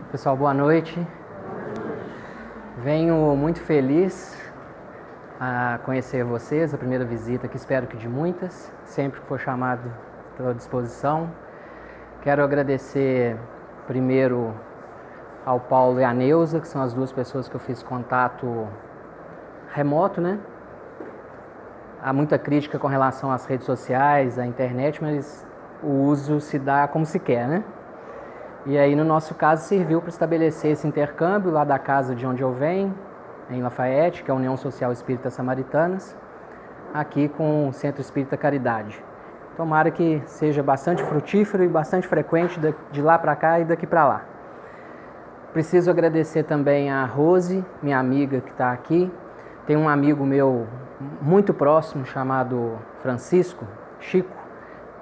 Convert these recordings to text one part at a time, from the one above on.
Pessoal, boa noite. Venho muito feliz a conhecer vocês, a primeira visita, que espero que de muitas. Sempre que for chamado, estou à disposição. Quero agradecer primeiro ao Paulo e à Neuza, que são as duas pessoas que eu fiz contato remoto, né? Há muita crítica com relação às redes sociais, à internet, mas o uso se dá como se quer, né? E aí, no nosso caso, serviu para estabelecer esse intercâmbio lá da casa de onde eu venho, em Lafayette, que é a União Social Espírita Samaritanas, aqui com o Centro Espírita Caridade. Tomara que seja bastante frutífero e bastante frequente de lá para cá e daqui para lá. Preciso agradecer também a Rose, minha amiga que está aqui. Tem um amigo meu muito próximo chamado Francisco, Chico,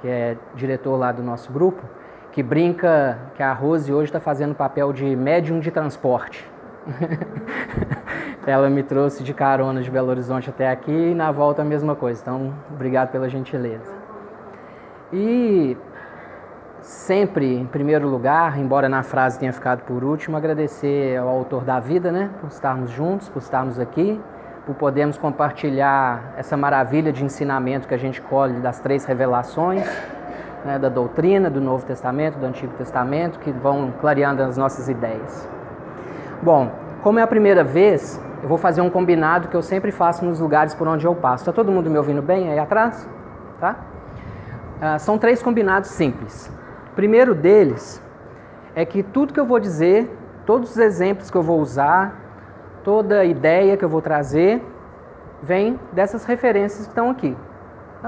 que é diretor lá do nosso grupo, que brinca que a Rose hoje está fazendo o papel de médium de transporte. Ela me trouxe de carona de Belo Horizonte até aqui e na volta a mesma coisa. Então, obrigado pela gentileza. E sempre, em primeiro lugar, embora na frase tenha ficado por último, agradecer ao autor da vida, né, por estarmos juntos, por estarmos aqui, por podermos compartilhar essa maravilha de ensinamento que a gente colhe das 3 revelações, né, da doutrina, do Novo Testamento, do Antigo Testamento, que vão clareando as nossas ideias. Bom, como é a primeira vez, eu vou fazer um combinado que eu sempre faço nos lugares por onde eu passo. Está todo mundo me ouvindo bem aí atrás? Tá? São 3 combinados simples. O primeiro deles é que tudo que eu vou dizer, todos os exemplos que eu vou usar, toda ideia que eu vou trazer, vem dessas referências que estão aqui.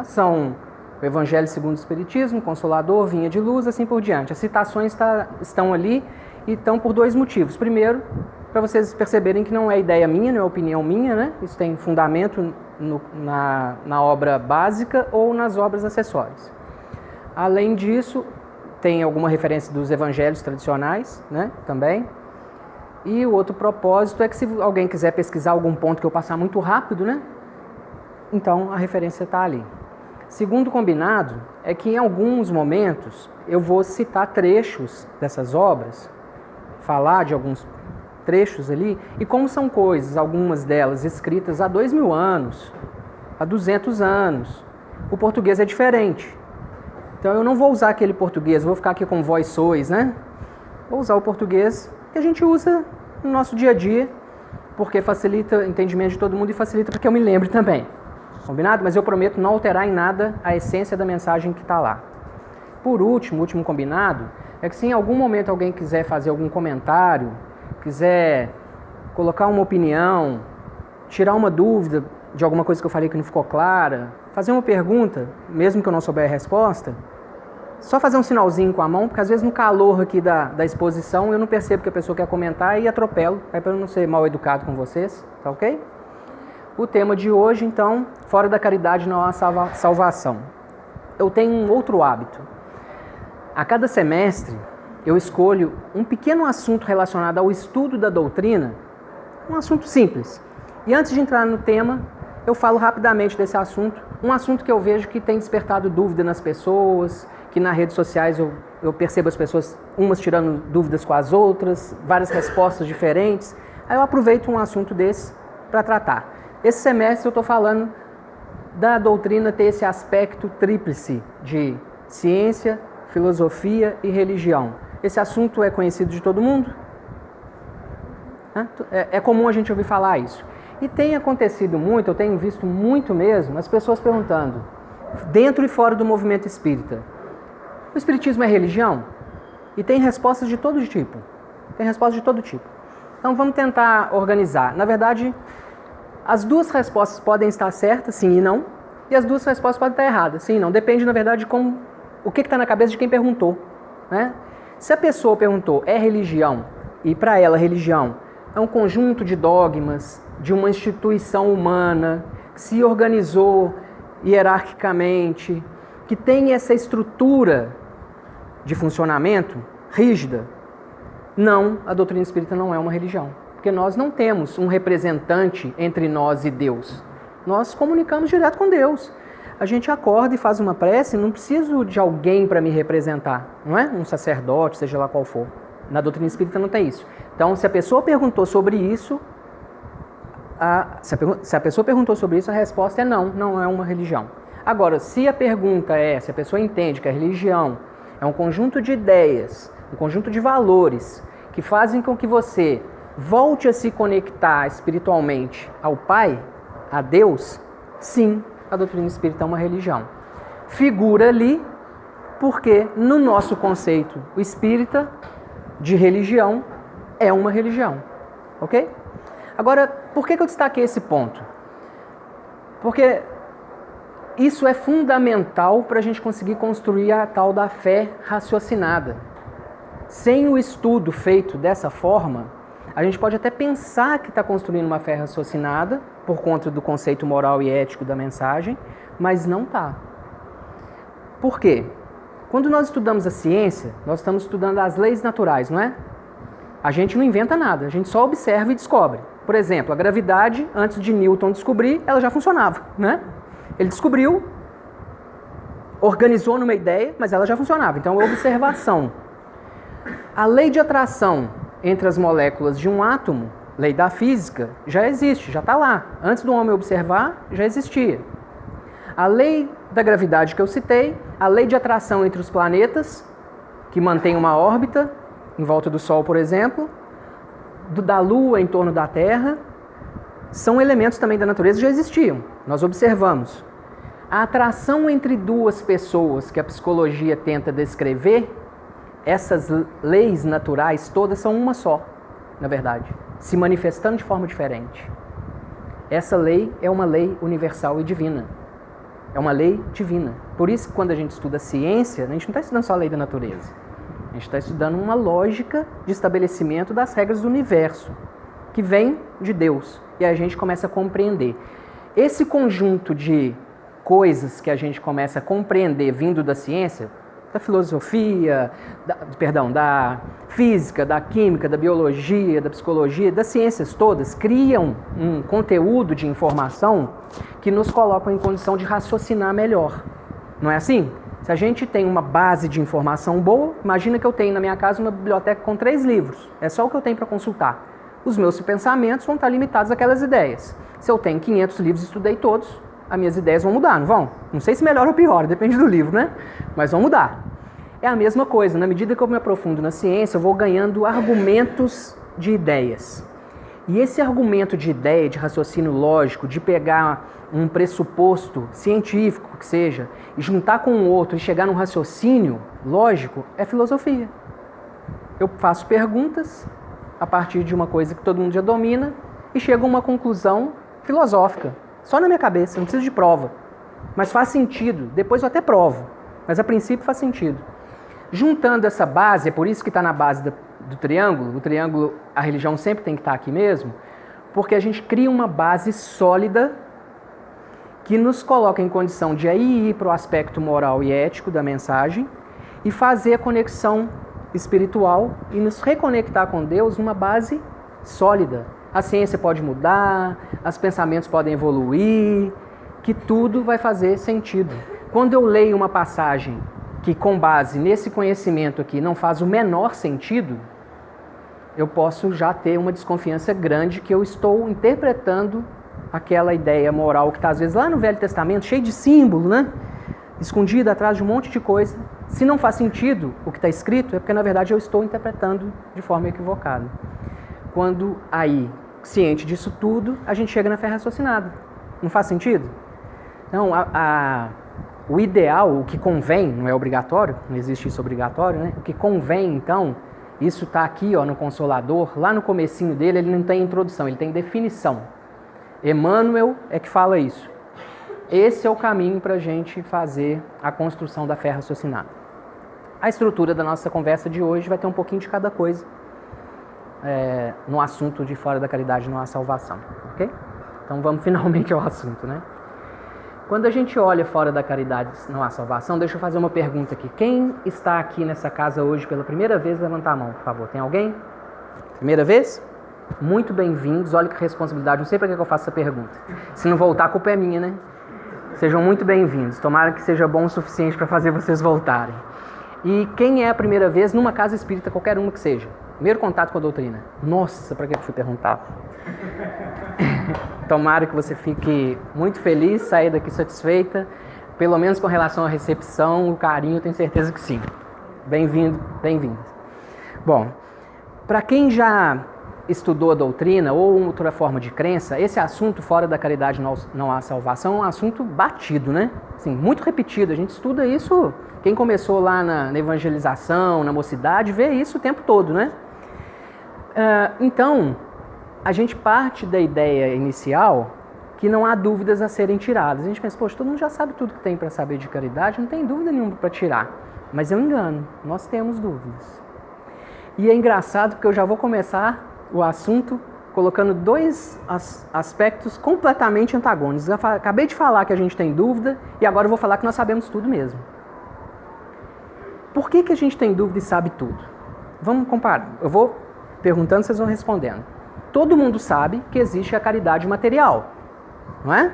São o Evangelho segundo o Espiritismo, Consolador, Vinha de Luz, assim por diante. As citações estão ali e estão por 2 motivos. Primeiro, para vocês perceberem que não é ideia minha, não é opinião minha, né? Isso tem fundamento na obra básica ou nas obras acessórias. Além disso, tem alguma referência dos evangelhos tradicionais, né? Também. E o outro propósito é que se alguém quiser pesquisar algum ponto que eu passar muito rápido, né? Então a referência está ali. Segundo combinado é que em alguns momentos eu vou citar trechos dessas obras, falar de alguns trechos ali, e como são coisas, algumas delas escritas há 2000 anos, há 200 anos, o português é diferente. Então eu não vou usar aquele português, vou ficar aqui com vós sois, né? Vou usar o português que a gente usa no nosso dia a dia, porque facilita o entendimento de todo mundo e facilita para que eu me lembre também. Combinado? Mas eu prometo não alterar em nada a essência da mensagem que está lá. Por último, o último combinado, é que se em algum momento alguém quiser fazer algum comentário, quiser colocar uma opinião, tirar uma dúvida de alguma coisa que eu falei que não ficou clara, fazer uma pergunta, mesmo que eu não souber a resposta, só fazer um sinalzinho com a mão, porque às vezes no calor aqui da exposição eu não percebo que a pessoa quer comentar e atropelo, é para eu não ser mal educado com vocês, tá ok? O tema de hoje, então, fora da caridade não há salvação. Eu tenho um outro hábito. A cada semestre, eu escolho um pequeno assunto relacionado ao estudo da doutrina, um assunto simples. E antes de entrar no tema, eu falo rapidamente desse assunto, um assunto que eu vejo que tem despertado dúvida nas pessoas, que nas redes sociais eu percebo as pessoas, umas tirando dúvidas com as outras, várias respostas diferentes. Aí eu aproveito um assunto desse para tratar. Esse semestre eu estou falando da doutrina ter esse aspecto tríplice de ciência, filosofia e religião. Esse assunto é conhecido de todo mundo? É comum a gente ouvir falar isso. E tem acontecido muito, eu tenho visto muito mesmo, as pessoas perguntando, dentro e fora do movimento espírita, o espiritismo é religião? E tem respostas de todo tipo. Então vamos tentar organizar. Na verdade, as 2 respostas podem estar certas, sim e não, e as 2 respostas podem estar erradas, sim e não. Depende, na verdade, de o que está na cabeça de quem perguntou, né? Se a pessoa perguntou, é religião, e para ela religião é um conjunto de dogmas de uma instituição humana que se organizou hierarquicamente, que tem essa estrutura de funcionamento rígida, não, a doutrina espírita não é uma religião. Porque nós não temos um representante entre nós e Deus. Nós comunicamos direto com Deus. A gente acorda e faz uma prece, não preciso de alguém para me representar, não é? Um sacerdote, seja lá qual for. Na doutrina espírita não tem isso. Então, se a pessoa perguntou sobre isso, a resposta é não, não é uma religião. Agora, se a pergunta é se a pessoa entende que a religião é um conjunto de ideias, um conjunto de valores que fazem com que você volte a se conectar espiritualmente ao Pai, a Deus, sim, a doutrina espírita é uma religião. Figura ali porque no nosso conceito espírita de religião é uma religião, ok? Agora, por que eu destaquei esse ponto? Porque isso é fundamental para a gente conseguir construir a tal da fé raciocinada. Sem o estudo feito dessa forma, a gente pode até pensar que está construindo uma fé raciocinada por conta do conceito moral e ético da mensagem, mas não está. Por quê? Quando nós estudamos a ciência, nós estamos estudando as leis naturais, não é? A gente não inventa nada, a gente só observa e descobre. Por exemplo, a gravidade, antes de Newton descobrir, ela já funcionava, né? Ele descobriu, organizou numa ideia, mas ela já funcionava. Então, é observação. A lei de atração entre as moléculas de um átomo, lei da física, já existe, já está lá. Antes do homem observar, já existia. A lei da gravidade que eu citei, a lei de atração entre os planetas, que mantém uma órbita em volta do Sol, por exemplo, da Lua em torno da Terra, são elementos também da natureza que já existiam. Nós observamos. A atração entre duas pessoas que a psicologia tenta descrever, essas leis naturais todas são uma só, na verdade, se manifestando de forma diferente. Essa lei é uma lei universal e divina. É uma lei divina. Por isso que quando a gente estuda ciência, a gente não está estudando só a lei da natureza. A gente está estudando uma lógica de estabelecimento das regras do universo, que vem de Deus. E a gente começa a compreender. Esse conjunto de coisas que a gente começa a compreender vindo da ciência, da filosofia, da física, da química, da biologia, da psicologia, das ciências todas, criam um conteúdo de informação que nos colocam em condição de raciocinar melhor. Não é assim? Se a gente tem uma base de informação boa, imagina que eu tenho na minha casa uma biblioteca com 3 livros. É só o que eu tenho para consultar. Os meus pensamentos vão estar limitados àquelas ideias. Se eu tenho 500 livros e estudei todos, as minhas ideias vão mudar, não vão? Não sei se melhora ou piora, depende do livro, né? Mas vão mudar. É a mesma coisa, na medida que eu me aprofundo na ciência, eu vou ganhando argumentos de ideias. E esse argumento de ideia, de raciocínio lógico, de pegar um pressuposto científico, que seja, e juntar com o outro e chegar num raciocínio lógico, é filosofia. Eu faço perguntas a partir de uma coisa que todo mundo já domina e chego a uma conclusão filosófica. Só na minha cabeça, não preciso de prova. Mas faz sentido. Depois eu até provo. Mas a princípio faz sentido. Juntando essa base, é por isso que está na base do triângulo. O triângulo, a religião sempre tem que estar aqui mesmo. Porque a gente cria uma base sólida que nos coloca em condição de aí ir para o aspecto moral e ético da mensagem e fazer a conexão espiritual e nos reconectar com Deus numa base sólida. A ciência pode mudar, os pensamentos podem evoluir, que tudo vai fazer sentido. Quando eu leio uma passagem que, com base nesse conhecimento aqui, não faz o menor sentido, eu posso já ter uma desconfiança grande que eu estou interpretando aquela ideia moral que está, às vezes, lá no Velho Testamento, cheio de símbolo, né? Escondida atrás de um monte de coisa. Se não faz sentido o que está escrito, é porque, na verdade, eu estou interpretando de forma equivocada. Quando aí, ciente disso tudo, a gente chega na fé raciocinada. Não faz sentido? Então, o ideal, o que convém, não é obrigatório, não existe isso obrigatório, né? O que convém, então, isso está aqui ó, no Consolador, lá no comecinho dele, ele não tem introdução, ele tem definição. Emmanuel é que fala isso. Esse é o caminho para a gente fazer a construção da fé raciocinada. A estrutura da nossa conversa de hoje vai ter um pouquinho de cada coisa. No assunto de fora da caridade não há salvação, ok? Então vamos finalmente ao assunto, né? Quando a gente olha fora da caridade não há salvação, deixa eu fazer uma pergunta aqui. Quem está aqui nessa casa hoje pela primeira vez, levanta a mão, por favor. Tem alguém? Primeira vez? Muito bem-vindos, olha que responsabilidade, não sei para que eu faço essa pergunta. Se não voltar, a culpa é minha, né? Sejam muito bem-vindos, tomara que seja bom o suficiente para fazer vocês voltarem. E quem é a primeira vez numa casa espírita, qualquer uma que seja? Primeiro contato com a doutrina. Nossa, para que eu fui perguntar? Tomara que você fique muito feliz, sair daqui satisfeita. Pelo menos com relação à recepção, o carinho, eu tenho certeza que sim. Bem-vindo, bem-vindas. Bom, para quem já estudou a doutrina ou outra forma de crença, esse assunto fora da caridade não há salvação é um assunto batido, né? Assim, muito repetido. A gente estuda isso, quem começou lá na evangelização, na mocidade, vê isso o tempo todo, né? Então, a gente parte da ideia inicial que não há dúvidas a serem tiradas. A gente pensa, poxa, todo mundo já sabe tudo que tem para saber de caridade, não tem dúvida nenhuma para tirar. Mas eu engano, nós temos dúvidas. E é engraçado porque eu já vou começar o assunto colocando dois aspectos completamente antagônicos. Eu acabei de falar que a gente tem dúvida e agora eu vou falar que nós sabemos tudo mesmo. Por que a gente tem dúvida e sabe tudo? Vamos comparar. Eu vou perguntando, vocês vão respondendo. Todo mundo sabe que existe a caridade material, não é?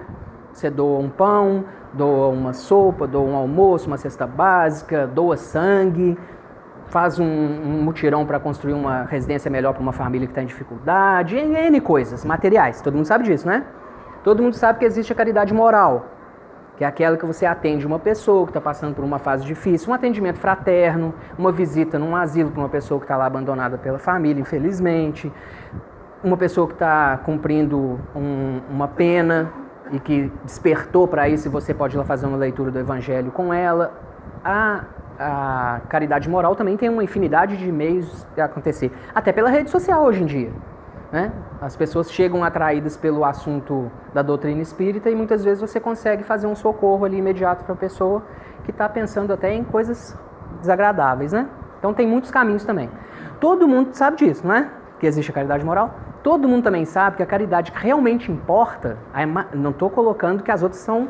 Você doa um pão, doa uma sopa, doa um almoço, uma cesta básica, doa sangue, faz um mutirão para construir uma residência melhor para uma família que está em dificuldade, N coisas materiais. Todo mundo sabe disso, né? Todo mundo sabe que existe a caridade moral, que é aquela que você atende uma pessoa que está passando por uma fase difícil, um atendimento fraterno, uma visita num asilo para uma pessoa que está lá abandonada pela família, infelizmente, uma pessoa que está cumprindo uma pena e que despertou para isso e você pode ir lá fazer uma leitura do Evangelho com ela. A caridade moral também tem uma infinidade de meios de acontecer, até pela rede social hoje em dia, né? As pessoas chegam atraídas pelo assunto da doutrina espírita e muitas vezes você consegue fazer um socorro ali imediato para a pessoa que está pensando até em coisas desagradáveis, né? Então tem muitos caminhos também. Todo mundo sabe disso, não é? Que existe a caridade moral. Todo mundo também sabe que a caridade que realmente importa, não estou colocando que as outras são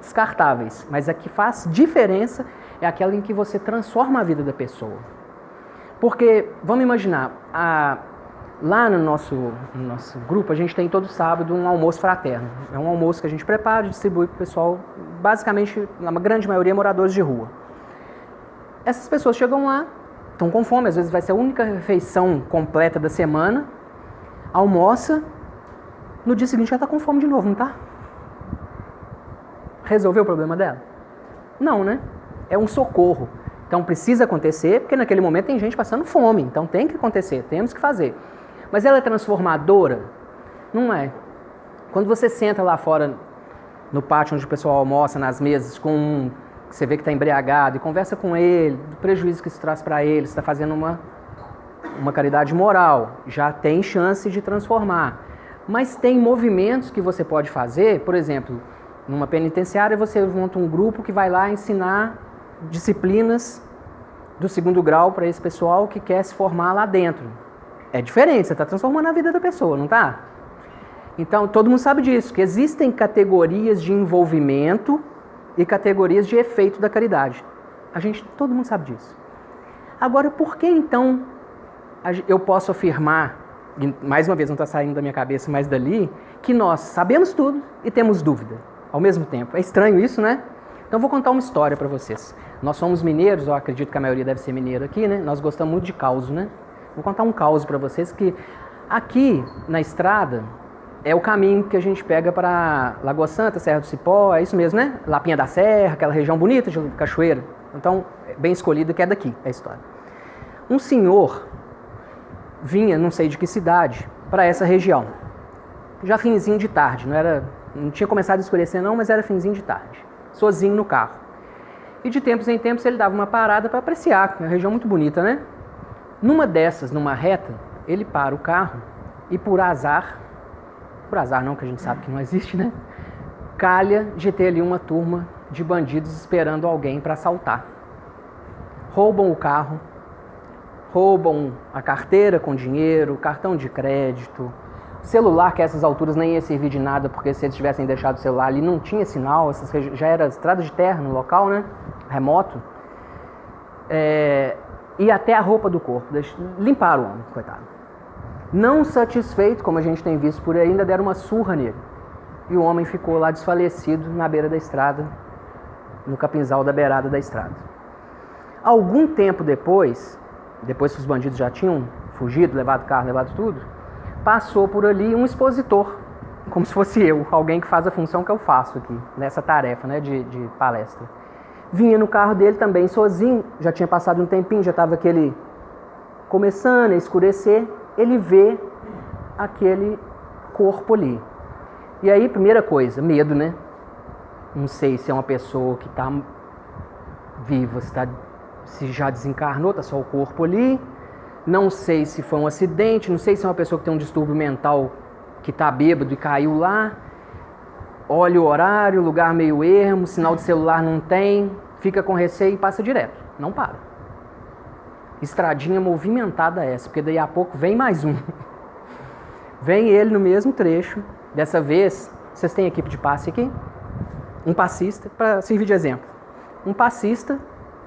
descartáveis, mas a que faz diferença é aquela em que você transforma a vida da pessoa. Porque, vamos imaginar, lá no nosso grupo a gente tem todo sábado um almoço fraterno. É um almoço que a gente prepara e distribui para o pessoal, basicamente, na grande maioria, moradores de rua. Essas pessoas chegam lá, estão com fome, às vezes vai ser a única refeição completa da semana, almoça, no dia seguinte já está com fome de novo, não está? Resolveu o problema dela? Não, né? É um socorro. Então precisa acontecer, porque naquele momento tem gente passando fome, então tem que acontecer, temos que fazer. Mas ela é transformadora? Não é. Quando você senta lá fora, no pátio onde o pessoal almoça, nas mesas, com um que você vê que está embriagado, e conversa com ele, do prejuízo que isso traz para ele, você está fazendo uma caridade moral, já tem chance de transformar. Mas tem movimentos que você pode fazer, por exemplo, numa penitenciária você monta um grupo que vai lá ensinar disciplinas do 2º grau para esse pessoal que quer se formar lá dentro. É diferente, você está transformando a vida da pessoa, não está? Então, todo mundo sabe disso, que existem categorias de envolvimento e categorias de efeito da caridade. Todo mundo sabe disso. Agora, por que então eu posso afirmar, e mais uma vez não está saindo da minha cabeça, mas dali, que nós sabemos tudo e temos dúvida ao mesmo tempo? É estranho isso, né? Então vou contar uma história para vocês. Nós somos mineiros, eu acredito que a maioria deve ser mineiro aqui, né? Nós gostamos muito de caos, né? Vou contar um caos para vocês que aqui na estrada é o caminho que a gente pega para Lagoa Santa, Serra do Cipó, é isso mesmo, né? Lapinha da Serra, aquela região bonita de cachoeira. Então, bem escolhido que é daqui a história. Um senhor vinha, não sei de que cidade, para essa região. Já finzinho de tarde, não tinha começado a escurecer não, mas era finzinho de tarde. Sozinho no carro. E de tempos em tempos ele dava uma parada para apreciar, uma região muito bonita, né? Numa dessas, numa reta, ele para o carro e por azar não, que a gente sabe que não existe, né? Calha de ter ali uma turma de bandidos esperando alguém para assaltar. Roubam o carro, roubam a carteira com dinheiro, cartão de crédito, celular que a essas alturas nem ia servir de nada, porque se eles tivessem deixado o celular ali não tinha sinal, já era estrada de terra no local, né? Remoto. E até a roupa do corpo. Limparam o homem, coitado. Não satisfeito, como a gente tem visto por aí, ainda deram uma surra nele. E o homem ficou lá desfalecido na beira da estrada, no capinzal da beirada da estrada. Algum tempo depois que os bandidos já tinham fugido, levado o carro, levado tudo, passou por ali um expositor, como se fosse eu, alguém que faz a função que eu faço aqui, nessa tarefa, né, de palestra. Vinha no carro dele também sozinho, já tinha passado um tempinho, já estava aquele começando a escurecer, ele vê aquele corpo ali. E aí, primeira coisa, medo, né? Não sei se é uma pessoa que está viva, se já desencarnou, está só o corpo ali. Não sei se foi um acidente, não sei se é uma pessoa que tem um distúrbio mental, que está bêbado e caiu lá. Olha o horário, lugar meio ermo, sinal de celular não tem, fica com receio e passa direto, não para. Estradinha movimentada essa, porque daí a pouco vem mais um. Vem ele no mesmo trecho. Dessa vez, vocês têm equipe de passe aqui? Um passista, para servir de exemplo. Um passista,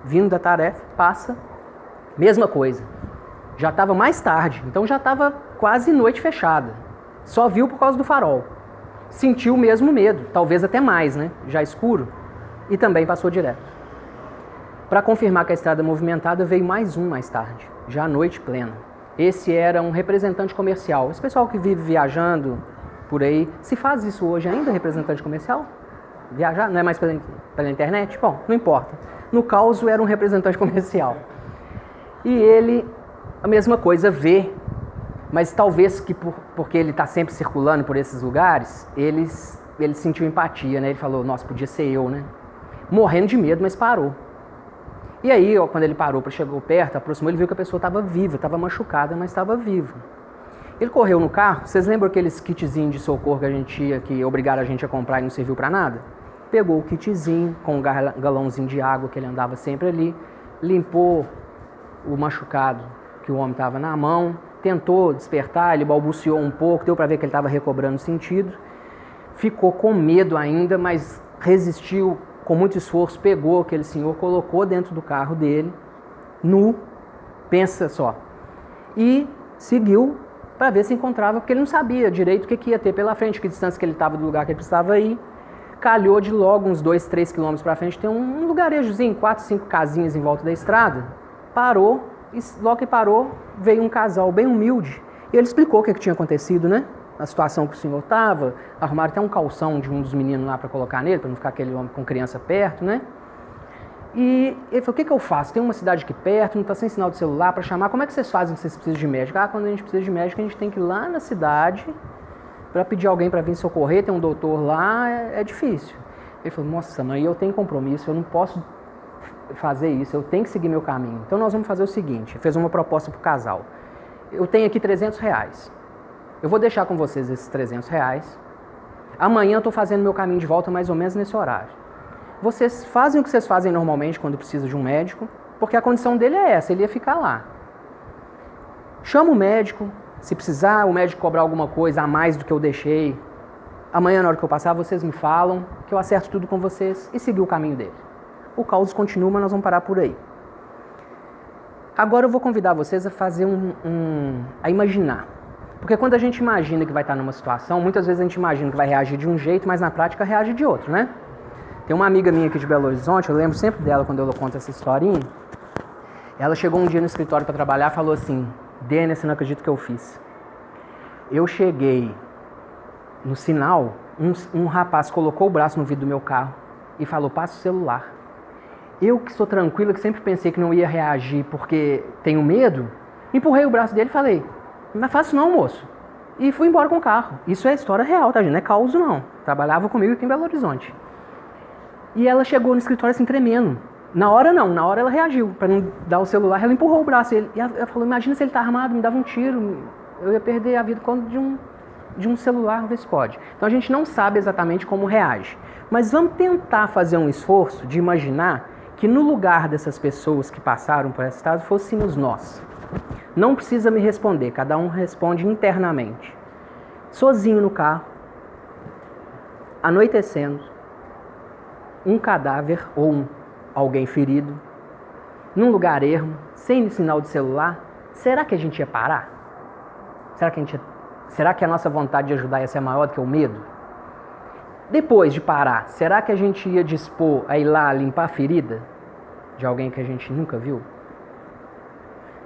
vindo da tarefa, passa, mesma coisa. Já estava mais tarde, então já estava quase noite fechada. Só viu por causa do farol. Sentiu o mesmo medo, talvez até mais, né? Já escuro. E também passou direto. Para confirmar que a estrada movimentada, veio mais um mais tarde, já à noite plena. Esse era um representante comercial. Esse pessoal que vive viajando por aí, se faz isso hoje ainda, representante comercial? Viajar? Não é mais pela internet? Bom, não importa. No caos era um representante comercial. E ele, a mesma coisa, vê, mas talvez que porque ele está sempre circulando por esses lugares, ele sentiu empatia, né? Ele falou, nossa, podia ser eu, né? Morrendo de medo, mas parou. E aí, quando ele parou, chegou perto, aproximou, ele viu que a pessoa estava viva, estava machucada, mas estava viva. Ele correu no carro, vocês lembram aqueles kitzinhos de socorro que a gente tinha, que obrigaram a gente a comprar e não serviu para nada? Pegou o kitzinho com um galãozinho de água que ele andava sempre ali, limpou o machucado que o homem estava na mão, tentou despertar, ele balbuciou um pouco, deu para ver que ele estava recobrando o sentido, ficou com medo ainda, mas resistiu com muito esforço, pegou aquele senhor, colocou dentro do carro dele, nu, pensa só, e seguiu para ver se encontrava, porque ele não sabia direito o que ia ter pela frente, que distância que ele estava do lugar que ele precisava ir. Calhou de logo uns 2, 3 quilômetros para frente, tem um lugarejozinho, 4, 5 casinhas em volta da estrada. Parou, e logo que parou, veio um casal bem humilde, e ele explicou o que tinha acontecido, né? A situação que o senhor estava, arrumaram até um calção de um dos meninos lá para colocar nele, para não ficar aquele homem com criança perto, né? E ele falou, o que eu faço? Tem uma cidade aqui perto, não está sem sinal de celular para chamar, como é que vocês fazem se vocês precisam de médico? Ah, quando a gente precisa de médico, a gente tem que ir lá na cidade para pedir alguém para vir socorrer, tem um doutor lá, é difícil. Ele falou, nossa mãe, eu tenho compromisso, eu não posso fazer isso, eu tenho que seguir meu caminho. Então nós vamos fazer o seguinte, fez uma proposta para o casal. Eu tenho aqui R$300. Eu vou deixar com vocês esses R$300. Amanhã eu estou fazendo meu caminho de volta mais ou menos nesse horário. Vocês fazem o que vocês fazem normalmente quando precisa de um médico, porque a condição dele é essa, ele ia ficar lá. Chama o médico, se precisar o médico cobrar alguma coisa a mais do que eu deixei, amanhã na hora que eu passar vocês me falam, que eu acerto tudo com vocês e seguir o caminho dele. O caos continua, mas nós vamos parar por aí. Agora eu vou convidar vocês a fazer a imaginar. Porque quando a gente imagina que vai estar numa situação, muitas vezes a gente imagina que vai reagir de um jeito, mas na prática reage de outro, né? Tem uma amiga minha aqui de Belo Horizonte, eu lembro sempre dela quando eu conto essa historinha. Ela chegou um dia no escritório para trabalhar e falou assim, Dênia, você não acredita que eu fiz. Eu cheguei no sinal, um rapaz colocou o braço no vidro do meu carro e falou, passa o celular. Eu que sou tranquila, que sempre pensei que não ia reagir porque tenho medo, empurrei o braço dele e falei, não é fácil não, moço. E fui embora com o carro. Isso é história real, tá, gente? Não é caos, não. Trabalhava comigo aqui em Belo Horizonte. E ela chegou no escritório assim, tremendo. Na hora não, na hora ela reagiu. Para não dar o celular, ela empurrou o braço. E ela falou, imagina se ele tá armado, me dava um tiro. Eu ia perder a vida de um celular, ver se pode. Então a gente não sabe exatamente como reage. Mas vamos tentar fazer um esforço de imaginar que no lugar dessas pessoas que passaram por esse estado fôssemos nós. Não precisa me responder, cada um responde internamente. Sozinho no carro, anoitecendo, um cadáver ou alguém ferido, num lugar ermo, sem sinal de celular, será que a gente ia parar? Será que a nossa vontade de ajudar ia ser maior do que o medo? Depois de parar, será que a gente ia dispor a ir lá limpar a ferida? de alguém que a gente nunca viu?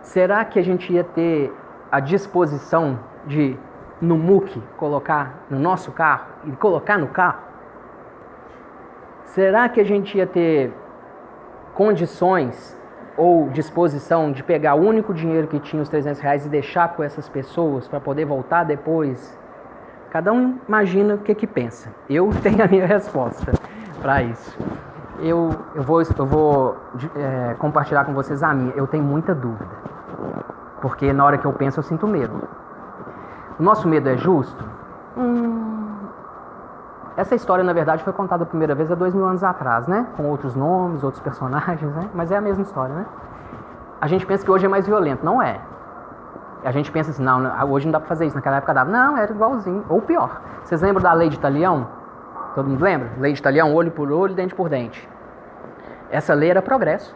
Será que a gente ia ter a disposição de, no muque, colocar no nosso carro e colocar no carro? Será que a gente ia ter condições ou disposição de pegar o único dinheiro que tinha, os R$300, e deixar com essas pessoas para poder voltar depois? Cada um imagina o que pensa. Eu tenho a minha resposta para isso. Eu vou compartilhar com vocês a minha. Eu tenho muita dúvida. Porque na hora que eu penso, eu sinto medo. O nosso medo é justo? Essa história, na verdade, foi contada a primeira vez há 2000 anos atrás, né? Com outros nomes, outros personagens, né? Mas é a mesma história, né? A gente pensa que hoje é mais violento. Não é. A gente pensa assim, não, hoje não dá pra fazer isso. Naquela época dava. Não, era igualzinho. Ou pior. Vocês lembram da lei de Talião? Todo mundo lembra? Lei de Talião, olho por olho, dente por dente. Essa lei era progresso.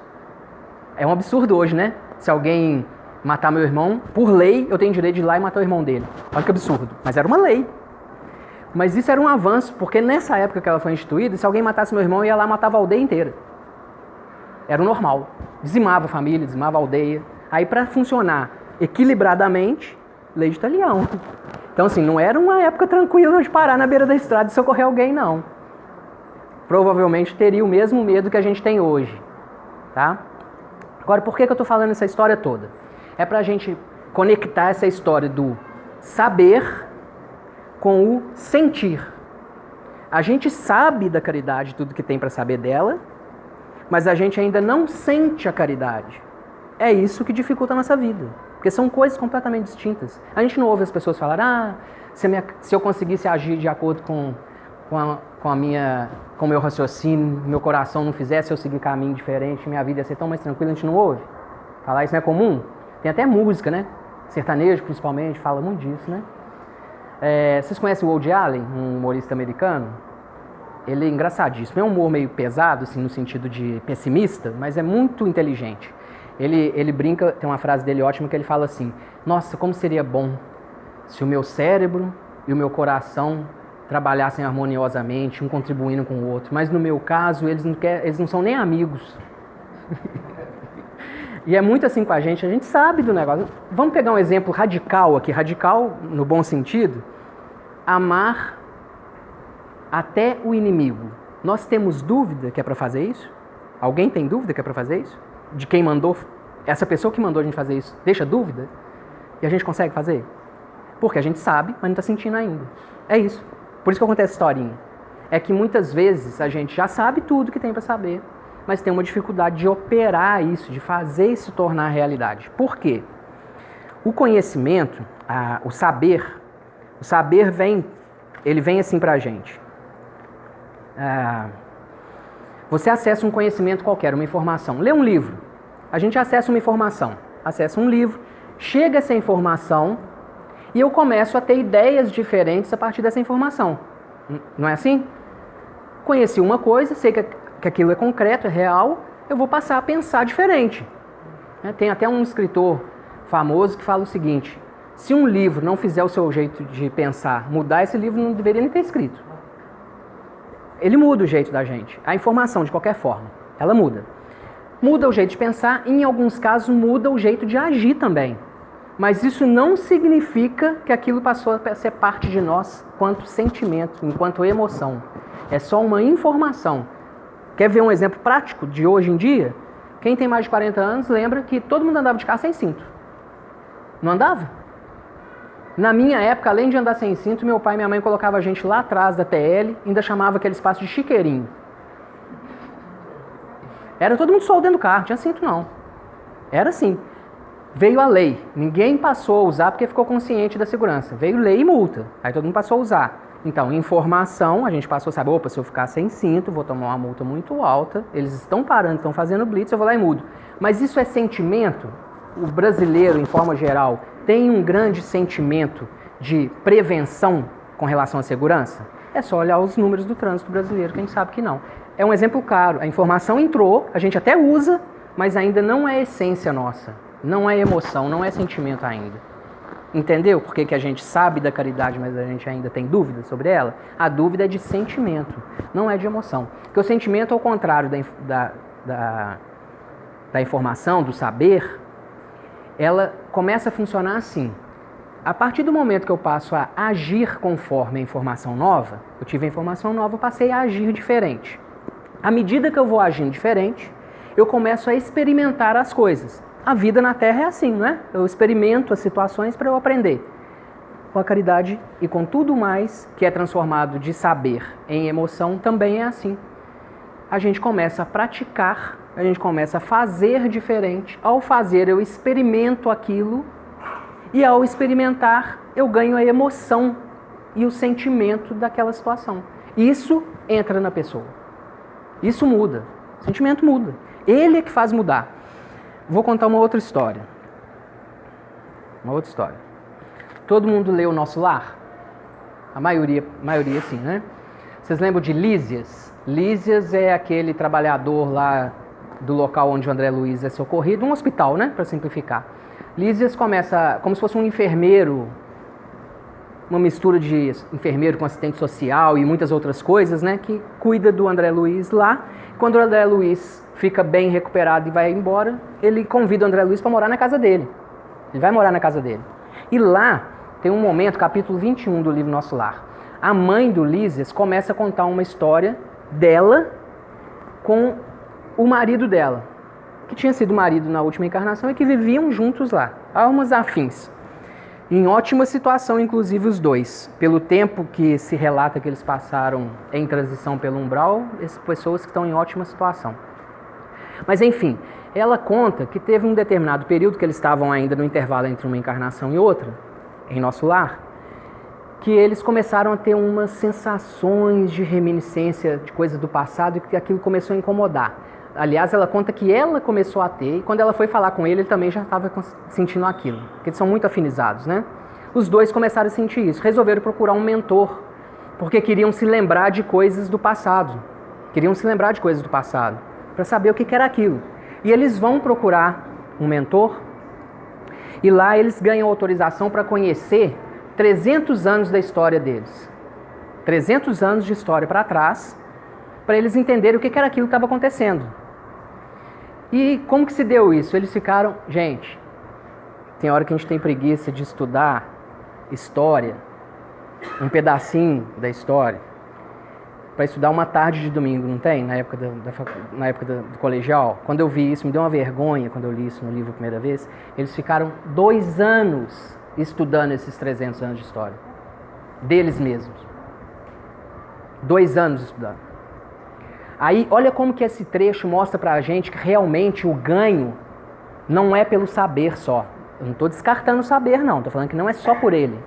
É um absurdo hoje, né? Se alguém matar meu irmão, por lei, eu tenho direito de ir lá e matar o irmão dele. Olha que absurdo. Mas era uma lei. Mas isso era um avanço, porque nessa época que ela foi instituída, se alguém matasse meu irmão, ia lá e matava a aldeia inteira. Era o normal. Dizimava a família, dizimava a aldeia. Aí, para funcionar equilibradamente, lei de Talião. Então, assim, não era uma época tranquila de parar na beira da estrada e socorrer alguém, não. Provavelmente teria o mesmo medo que a gente tem hoje. Tá? Agora, por que eu estou falando essa história toda? É para a gente conectar essa história do saber com o sentir. A gente sabe da caridade tudo que tem para saber dela, mas a gente ainda não sente a caridade. É isso que dificulta a nossa vida, porque são coisas completamente distintas. A gente não ouve as pessoas falar, se eu conseguisse agir de acordo com o meu raciocínio, meu coração não fizesse eu seguir caminho diferente, minha vida ia ser tão mais tranquila. A gente não ouve. Falar isso não é comum? Tem até música, né? Sertanejo, principalmente, fala muito disso, né? Vocês conhecem o Woody Allen, um humorista americano? Ele é engraçadíssimo. É um humor meio pesado, assim, no sentido de pessimista, mas é muito inteligente. Ele brinca, tem uma frase dele ótima que ele fala assim: nossa, como seria bom se o meu cérebro e o meu coração trabalhassem harmoniosamente, um contribuindo com o outro. Mas no meu caso, eles não são nem amigos. E é muito assim com a gente sabe do negócio. Vamos pegar um exemplo radical aqui, radical no bom sentido. Amar até o inimigo. Nós temos dúvida que é para fazer isso? Alguém tem dúvida que é para fazer isso? De quem mandou? Essa pessoa que mandou a gente fazer isso deixa dúvida? E a gente consegue fazer? Porque a gente sabe, mas não está sentindo ainda. É isso. Por isso que acontece essa historinha. É que muitas vezes a gente já sabe tudo que tem para saber, mas tem uma dificuldade de operar isso, de fazer isso se tornar realidade. Por quê? O conhecimento, o saber vem assim pra gente. Você acessa um conhecimento qualquer, uma informação. Lê um livro. A gente acessa uma informação, acessa um livro, chega essa informação e eu começo a ter ideias diferentes a partir dessa informação. Não é assim? Conheci uma coisa, sei que aquilo é concreto, é real, eu vou passar a pensar diferente. Tem até um escritor famoso que fala o seguinte: se um livro não fizer o seu jeito de pensar mudar, esse livro não deveria nem ter escrito. Ele muda o jeito da gente. A informação, de qualquer forma, ela muda. Muda o jeito de pensar e, em alguns casos, muda o jeito de agir também. Mas isso não significa que aquilo passou a ser parte de nós enquanto sentimento, enquanto emoção. É só uma informação. Quer ver um exemplo prático de hoje em dia? Quem tem mais de 40 anos lembra que todo mundo andava de carro sem cinto. Não andava? Na minha época, além de andar sem cinto, meu pai e minha mãe colocavam a gente lá atrás da TL, ainda chamava aquele espaço de chiqueirinho. Era todo mundo solto dentro do carro, não tinha cinto não. Era assim. Veio a lei, ninguém passou a usar porque ficou consciente da segurança. Veio lei e multa, aí todo mundo passou a usar. Então, informação, a gente passou a saber, opa, se eu ficar sem cinto, vou tomar uma multa muito alta, eles estão parando, estão fazendo blitz, eu vou lá e mudo. Mas isso é sentimento? O brasileiro, em forma geral, tem um grande sentimento de prevenção com relação à segurança? É só olhar os números do trânsito brasileiro que a gente sabe que não. É um exemplo claro, a informação entrou, a gente até usa, mas ainda não é essência nossa. Não é emoção, não é sentimento ainda. Entendeu por que a gente sabe da caridade, mas a gente ainda tem dúvida sobre ela? A dúvida é de sentimento, não é de emoção. Porque o sentimento, ao contrário da informação, do saber, ela começa a funcionar assim. A partir do momento que eu passo a agir conforme a informação nova, eu tive a informação nova, eu passei a agir diferente. À medida que eu vou agindo diferente, eu começo a experimentar as coisas. A vida na Terra é assim, não é? Eu experimento as situações para eu aprender. Com a caridade e com tudo mais que é transformado de saber em emoção, também é assim. A gente começa a praticar, a gente começa a fazer diferente. Ao fazer, eu experimento aquilo e ao experimentar, eu ganho a emoção e o sentimento daquela situação. Isso entra na pessoa. Isso muda. O sentimento muda. Ele é que faz mudar. Vou contar uma outra história. Uma outra história. Todo mundo leu O Nosso Lar? A maioria sim, né? Vocês lembram de Lísias? Lísias é aquele trabalhador lá do local onde o André Luiz é socorrido, um hospital, né? Para simplificar. Lísias começa como se fosse um enfermeiro, uma mistura de enfermeiro com assistente social e muitas outras coisas, né? Que cuida do André Luiz lá. Quando o André Luiz fica bem recuperado e vai embora, ele convida o André Luiz para morar na casa dele. Ele vai morar na casa dele. E lá tem um momento, capítulo 21 do livro Nosso Lar. A mãe do Lísias começa a contar uma história dela com o marido dela, que tinha sido marido na última encarnação e que viviam juntos lá, almas afins. Em ótima situação, inclusive os dois. Pelo tempo que se relata que eles passaram em transição pelo umbral, essas pessoas que estão em ótima situação. Mas enfim, ela conta que teve um determinado período que eles estavam ainda no intervalo entre uma encarnação e outra, em Nosso Lar, que eles começaram a ter umas sensações de reminiscência de coisas do passado e que aquilo começou a incomodar. Aliás, ela conta que ela começou a ter, e quando ela foi falar com ele, ele também já estava sentindo aquilo, porque eles são muito afinizados, né? Os dois começaram a sentir isso, resolveram procurar um mentor, porque queriam se lembrar de coisas do passado, para saber o que era aquilo. E eles vão procurar um mentor, e lá eles ganham autorização para conhecer 300 anos da história deles. 300 anos de história para trás, para eles entenderem o que era aquilo que estava acontecendo. E como que se deu isso? Eles ficaram... Gente, tem hora que a gente tem preguiça de estudar história, um pedacinho da história, para estudar uma tarde de domingo, não tem? Na época do colegial. Quando eu vi isso, me deu uma vergonha quando eu li isso no livro a primeira vez. Eles ficaram 2 anos estudando esses 300 anos de história. Deles mesmos. 2 anos estudando. Aí, olha como que esse trecho mostra pra gente que realmente o ganho não é pelo saber só. Eu não estou descartando o saber, não. Estou falando que não é só por ele.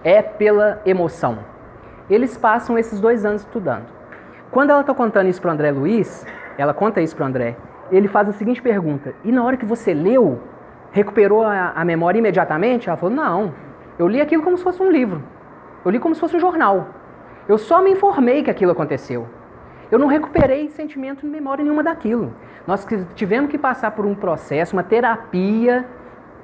É pela emoção. Eles passam esses 2 anos estudando. Quando ela está contando isso para o André Luiz, ela conta isso para o André, ele faz a seguinte pergunta: e na hora que você leu, recuperou a memória imediatamente? Ela falou: não, eu li aquilo como se fosse um livro. Eu li como se fosse um jornal. Eu só me informei que aquilo aconteceu. Eu não recuperei sentimento e memória nenhuma daquilo. Nós tivemos que passar por um processo, uma terapia,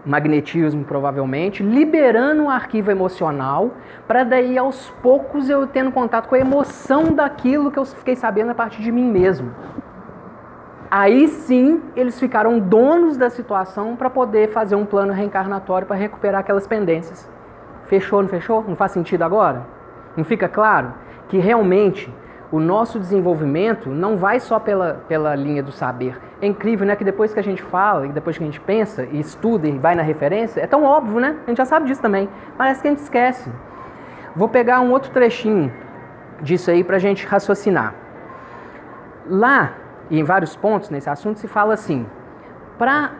magnetismo provavelmente, liberando um arquivo emocional, para daí aos poucos eu tendo contato com a emoção daquilo que eu fiquei sabendo a partir de mim mesmo. Aí sim eles ficaram donos da situação para poder fazer um plano reencarnatório para recuperar aquelas pendências. Fechou, não fechou? Não faz sentido agora? Não fica claro que realmente o nosso desenvolvimento não vai só pela linha do saber. É incrível, né? Que depois que a gente fala, e depois que a gente pensa e estuda e vai na referência, é tão óbvio, né? A gente já sabe disso também. Parece que a gente esquece. Vou pegar um outro trechinho disso aí para a gente raciocinar. Lá, e em vários pontos nesse assunto, se fala assim: para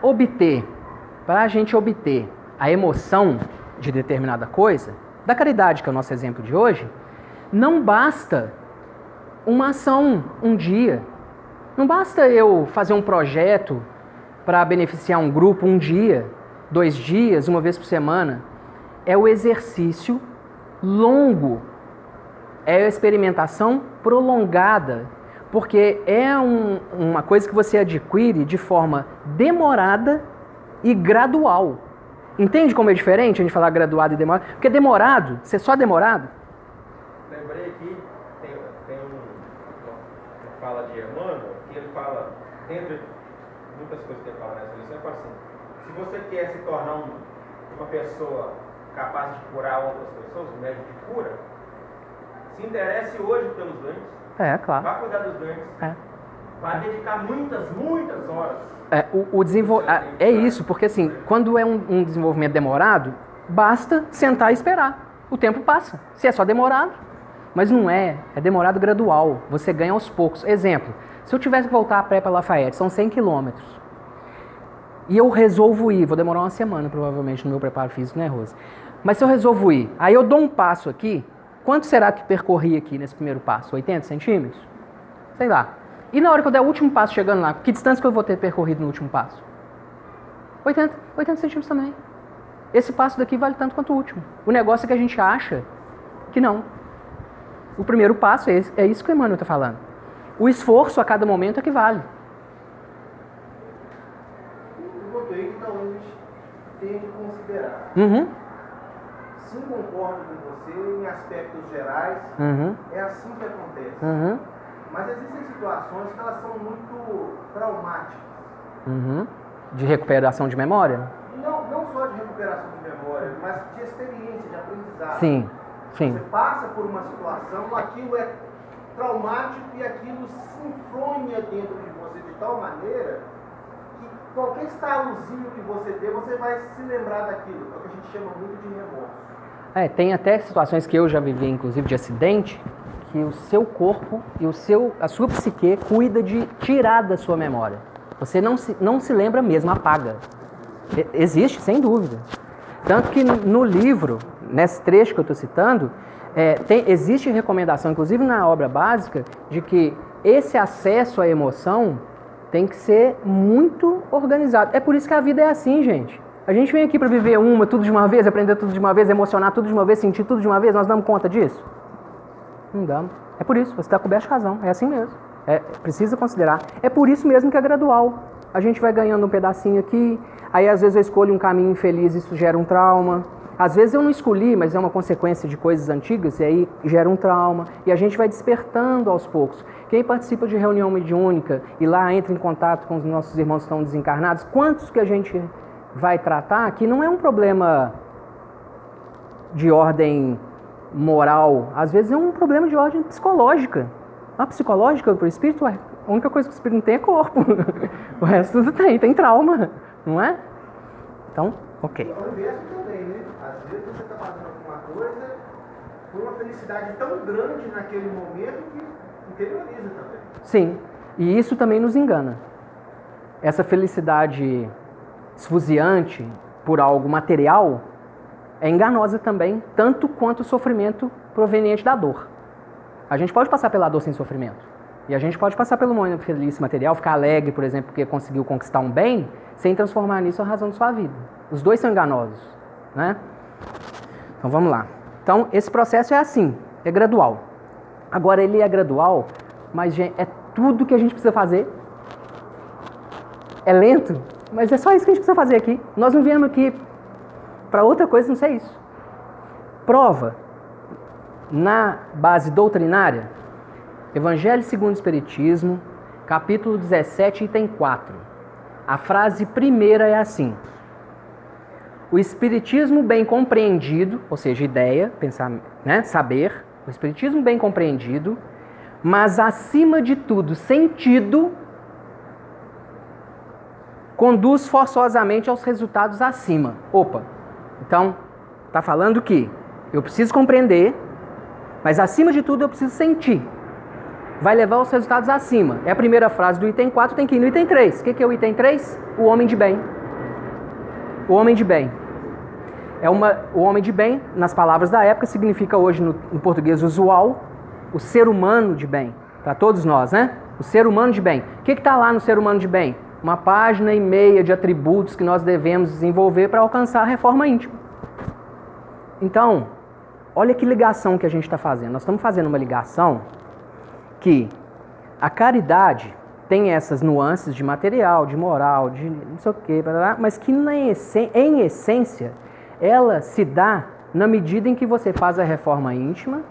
a gente obter a emoção de determinada coisa, da caridade, que é o nosso exemplo de hoje, não basta uma ação, um dia. Não basta eu fazer um projeto para beneficiar um grupo um dia, 2 dias, uma vez por semana. É o exercício longo. É a experimentação prolongada. Porque é uma coisa que você adquire de forma demorada e gradual. Entende como é diferente a gente falar graduado e demorado? Porque demorado, ser só demorado... Lembrei aqui, tem uma fala de Emmanuel, que ele fala, no muitas coisas que ele fala nessa lição. Ele fala assim, se você quer se tornar uma pessoa capaz de curar outras pessoas, um médico de cura, se interesse hoje pelos doentes. Claro. Vá cuidar dos doentes. Vai dedicar muitas horas. É isso, porque assim, quando é um desenvolvimento demorado, basta sentar e esperar. O tempo passa. Se é só demorado, mas não é. É demorado gradual. Você ganha aos poucos. Exemplo, se eu tivesse que voltar a pé para Lafayette, são 100 quilômetros. E eu resolvo ir, vou demorar uma semana provavelmente no meu preparo físico, né, Rose? Mas se eu resolvo ir, aí eu dou um passo aqui, quanto será que percorri aqui nesse primeiro passo? 80 centímetros? Sei lá. E na hora que eu der o último passo chegando lá, que distância que eu vou ter percorrido no último passo? 80 centímetros também. Esse passo daqui vale tanto quanto o último. O negócio é que a gente acha que não. O primeiro passo é isso que o Emmanuel está falando. O esforço a cada momento é que vale. Eu botei que talvez a gente tenha que considerar. Sim, concordo com você em aspectos gerais. É assim que acontece. Mas existem situações que elas são muito traumáticas. De recuperação de memória? Não só de recuperação de memória, mas de experiência, de aprendizado. Sim. Você passa por uma situação, aquilo é traumático e aquilo se enfronha dentro de você de tal maneira que qualquer estalozinho que você dê, você vai se lembrar daquilo. É o que a gente chama muito de remorso. Tem até situações que eu já vivi, inclusive de acidente, que o seu corpo e a sua psique cuida de tirar da sua memória. Você não se lembra mesmo, apaga. Existe, sem dúvida. Tanto que no livro, nesse trecho que eu estou citando, existe recomendação, inclusive na obra básica, de que esse acesso à emoção tem que ser muito organizado. É por isso que a vida é assim, gente. A gente vem aqui para viver tudo de uma vez, aprender tudo de uma vez, emocionar tudo de uma vez, sentir tudo de uma vez. Nós damos conta disso? Não damos. É por isso, você está coberto de razão. É assim mesmo. Precisa considerar. É por isso mesmo que é gradual. A gente vai ganhando um pedacinho aqui, aí às vezes eu escolho um caminho infeliz e isso gera um trauma. Às vezes eu não escolhi, mas é uma consequência de coisas antigas e aí gera um trauma. E a gente vai despertando aos poucos. Quem participa de reunião mediúnica e lá entra em contato com os nossos irmãos que estão desencarnados, quantos que a gente vai tratar que não é um problema de ordem moral, às vezes é um problema de ordem psicológica. A psicológica para o espírito, a única coisa que o espírito não tem é corpo. O resto tudo tem trauma, não é? Então, ok. O inverso também, né? Às vezes você está fazendo alguma coisa por uma felicidade tão grande naquele momento que interioriza também. Sim, e isso também nos engana. Essa felicidade esfuziante por algo material é enganosa também, tanto quanto o sofrimento proveniente da dor. A gente pode passar pela dor sem sofrimento. E a gente pode passar pelo momento feliz material, ficar alegre, por exemplo, porque conseguiu conquistar um bem, sem transformar nisso a razão de sua vida. Os dois são enganosos, né? Então vamos lá. Então esse processo é assim, é gradual. Agora ele é gradual, mas gente, é tudo que a gente precisa fazer. É lento, mas é só isso que a gente precisa fazer aqui. Nós não viemos aqui para outra coisa, não sei isso. Prova na base doutrinária, Evangelho segundo o Espiritismo, capítulo 17, item 4. A frase primeira é assim: o Espiritismo bem compreendido, ou seja, ideia, pensar, né, saber, o Espiritismo bem compreendido, mas acima de tudo sentido, conduz forçosamente aos resultados acima. Opa, então, está falando que eu preciso compreender, mas acima de tudo eu preciso sentir. Vai levar os resultados acima. É a primeira frase do item 4, tem que ir no item 3. O que é o item 3? O homem de bem. O homem de bem. O homem de bem, nas palavras da época, significa hoje no português usual, o ser humano de bem. Para todos nós, né? O ser humano de bem. O que está lá no ser humano de bem? Uma página e meia de atributos que nós devemos desenvolver para alcançar a reforma íntima. Então, olha que ligação que a gente está fazendo. Nós estamos fazendo uma ligação que a caridade tem essas nuances de material, de moral, de não sei o quê, mas que em essência ela se dá na medida em que você faz a reforma íntima,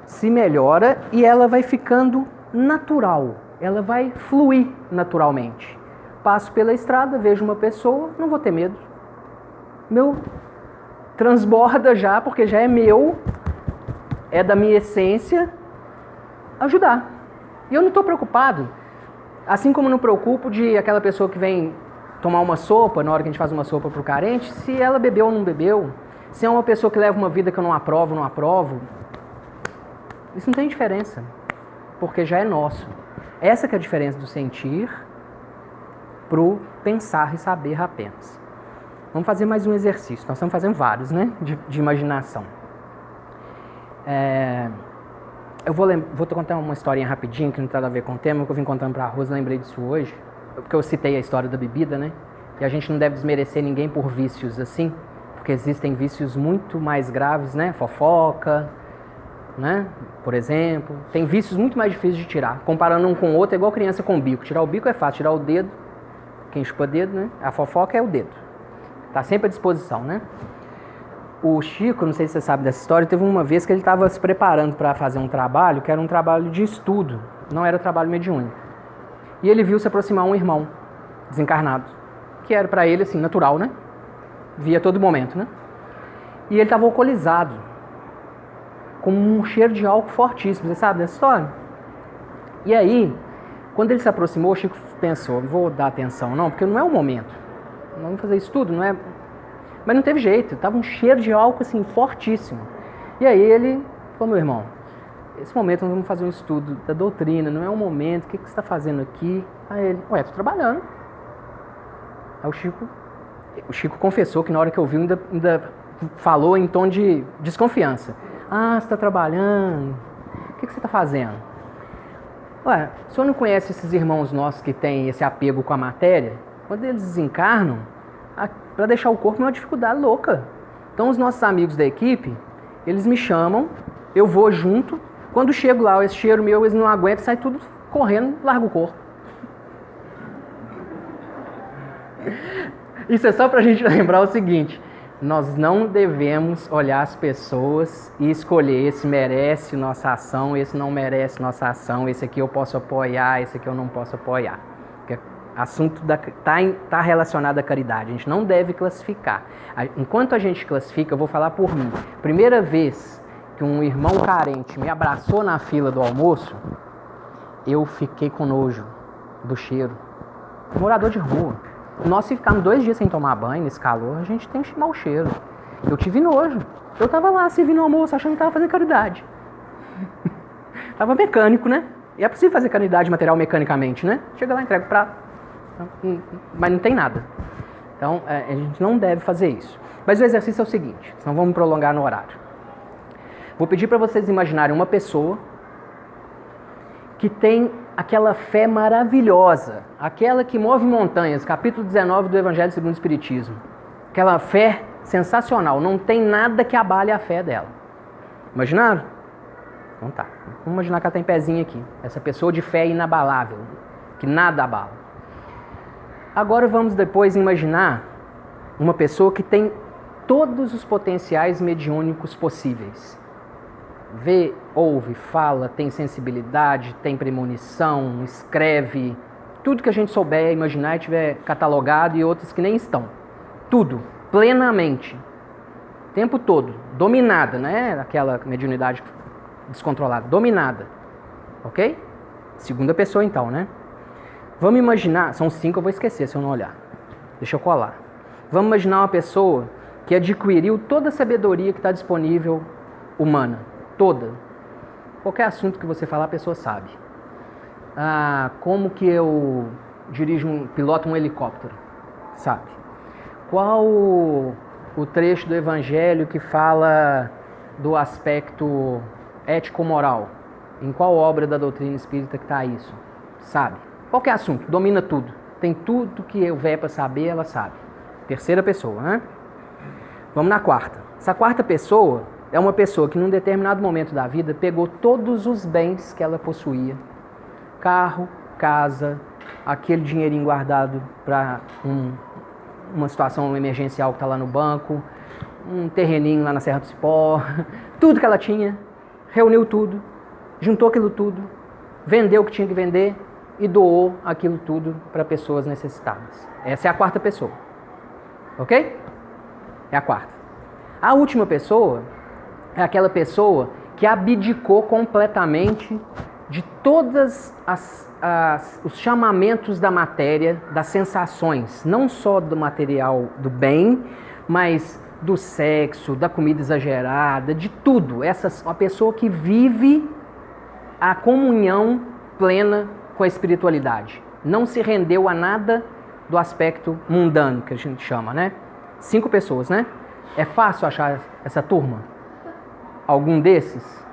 se melhora e ela vai ficando natural, ela vai fluir naturalmente. passo pela estrada, vejo uma pessoa, não vou ter medo. Meu transborda já, porque já é meu, é da minha essência, ajudar. E eu não estou preocupado, assim como não preocupo de aquela pessoa que vem tomar uma sopa, na hora que a gente faz uma sopa para o carente, se ela bebeu ou não bebeu, se é uma pessoa que leva uma vida que eu não aprovo, isso não tem diferença, porque já é nosso. Essa que é a diferença do sentir pro pensar e saber apenas. Vamos fazer mais um exercício, nós estamos fazendo vários, né, de imaginação. Eu vou te contar uma historinha rapidinho, que não tem nada a ver com o tema, que eu vim contando para a Rosa, lembrei disso hoje, porque eu citei a história da bebida, né? E a gente não deve desmerecer ninguém por vícios assim, porque existem vícios muito mais graves, né? Fofoca, né? Por exemplo. Tem vícios muito mais difíceis de tirar. Comparando um com o outro, é igual criança com bico. Tirar o bico é fácil, tirar o dedo, quem chupa dedo, né? A fofoca é o dedo. Tá sempre à disposição, né? O Chico, não sei se você sabe dessa história, teve uma vez que ele estava se preparando para fazer um trabalho, que era um trabalho de estudo, não era trabalho mediúnico. E ele viu se aproximar um irmão desencarnado, que era para ele assim, natural, né? Via todo momento, né? E ele estava alcoolizado, com um cheiro de álcool fortíssimo, você sabe dessa história? E aí, quando ele se aproximou, o Chico pensou, não vou dar atenção não, porque não é o momento. Vamos fazer estudo, não é... Mas não teve jeito, estava um cheiro de álcool assim, fortíssimo. E aí ele falou, meu irmão, nesse momento nós vamos fazer um estudo da doutrina, não é um momento, o que você está fazendo aqui? Aí ele, ué, estou trabalhando. Aí o Chico confessou que na hora que ouviu ainda falou em tom de desconfiança. Ah, você está trabalhando, o que você está fazendo? Ué, o senhor não conhece esses irmãos nossos que têm esse apego com a matéria? Quando eles desencarnam, para deixar o corpo é uma dificuldade louca. Então os nossos amigos da equipe, eles me chamam, eu vou junto, quando chego lá, esse cheiro meu, eles não aguentam, sai tudo correndo, larga o corpo. Isso é só pra gente lembrar o seguinte, nós não devemos olhar as pessoas e escolher esse merece nossa ação, esse não merece nossa ação, esse aqui eu posso apoiar, esse aqui eu não posso apoiar. Assunto está relacionado à caridade, a gente não deve classificar. Enquanto a gente classifica, eu vou falar por mim. Primeira vez que um irmão carente me abraçou na fila do almoço, eu fiquei com nojo do cheiro. Morador de rua. Nós, se ficarmos 2 dias sem tomar banho, nesse calor, a gente tem que chamar o cheiro. Eu tive nojo. Eu estava lá servindo o almoço, achando que estava fazendo caridade. Tava mecânico, né? E é possível fazer caridade material mecanicamente, né? Chega lá, entrega o prato. Mas não tem nada. Então, a gente não deve fazer isso. Mas o exercício é o seguinte, senão vamos prolongar no horário. Vou pedir para vocês imaginarem uma pessoa que tem aquela fé maravilhosa, aquela que move montanhas, capítulo 19 do Evangelho segundo o Espiritismo. Aquela fé sensacional, não tem nada que abale a fé dela. Imaginaram? Então tá, vamos imaginar que ela tem pezinho aqui. Essa pessoa de fé inabalável, que nada abala. Agora vamos depois imaginar uma pessoa que tem todos os potenciais mediúnicos possíveis. Vê, ouve, fala, tem sensibilidade, tem premonição, escreve, tudo que a gente souber, imaginar e tiver catalogado e outros que nem estão. Tudo, plenamente, o tempo todo, dominada, né? Aquela mediunidade descontrolada, dominada, ok? Segunda pessoa então, né? Vamos imaginar, são 5, eu vou esquecer se eu não olhar. Deixa eu colar. Vamos imaginar uma pessoa que adquiriu toda a sabedoria que está disponível humana. Toda. Qualquer assunto que você falar, a pessoa sabe. Como que eu piloto um helicóptero? Sabe. Qual o trecho do Evangelho que fala do aspecto ético-moral? Em qual obra da doutrina espírita que está isso? Sabe. Qualquer assunto, domina tudo. Tem tudo que houver para saber, ela sabe. Terceira pessoa, né? Vamos na quarta. Essa quarta pessoa é uma pessoa que num determinado momento da vida pegou todos os bens que ela possuía. Carro, casa, aquele dinheirinho guardado para uma situação emergencial que está lá no banco, um terreninho lá na Serra do Cipó, tudo que ela tinha, reuniu tudo, juntou aquilo tudo, vendeu o que tinha que vender, e doou aquilo tudo para pessoas necessitadas. Essa é a quarta pessoa. Ok? É a quarta. A última pessoa é aquela pessoa que abdicou completamente de todos os chamamentos da matéria, das sensações, não só do material do bem, mas do sexo, da comida exagerada, de tudo. Uma pessoa que vive a comunhão plena com a espiritualidade. Não se rendeu a nada do aspecto mundano, que a gente chama, né? 5 pessoas, né? É fácil achar essa turma? Algum desses?